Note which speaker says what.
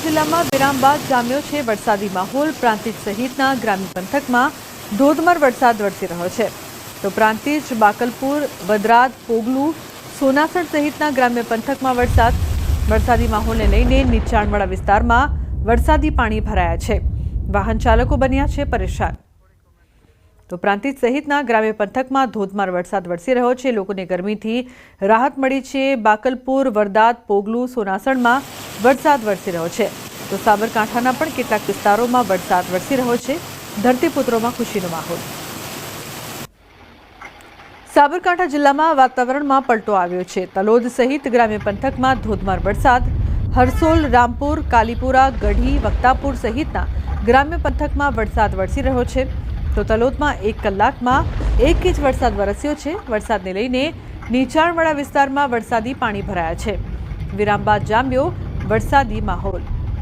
Speaker 1: જિલ્લામાં વિરામ બાદ જામ્યો છે વરસાદી માહોલ। પ્રાંતિજ સહિતના ગ્રામ્ય પંથકમાં ધોધમાર વરસાદ વરસી રહ્યો છે। તો પ્રાંતિજ, બાકલપુર, વદરાદ, પોગલુ, સોનાસણ સહિતના ગ્રામ્ય પંથકમાં વરસાદી માહોલને લઈને નીચાણવાળા વિસ્તારમાં વરસાદી પાણી ભરાયા છે। વાહન ચાલકો બન્યા છે પરેશાન। તો પ્રાંતિજ સહિતના ગ્રામ્ય પંથકમાં ધોધમાર વરસાદ વરસી રહ્યો છે। લોકોને ગરમીથી રાહત મળી છે। બાકલપુર, વરદાદ, પોગલુ, સોનાસણમાં વરસાદ વરસી રહ્યો છે। તો સાબરકાંઠાના પણ કેટલાક વિસ્તારોમાં વરસાદ વરસી રહ્યો છે। ધરતીપુત્રોમાં ખુશીનો માહોલ। સાબરકાંઠા જિલ્લામાં વાતાવરણમાં પલટો આવ્યો છે। તલોદ સહિત ગ્રામ્ય પંથકમાં ધોધમાર વરસાદ। હરસોલ, રામપુર, કાલીપુરા, ગઢી, વક્તાપુર સહિતના ગ્રામ્ય પંથકમાં વરસાદ વરસી રહ્યો છે। તો તલોદમાં 1 કલાકમાં 1 ઇંચ વરસાદ વરસ્યો છે। વરસાદને લઈને નીચાણવાળા વિસ્તારમાં વરસાદી પાણી ભરાયા છે। વિરામ બાદ જામ્યો વરસાદી માહોલ।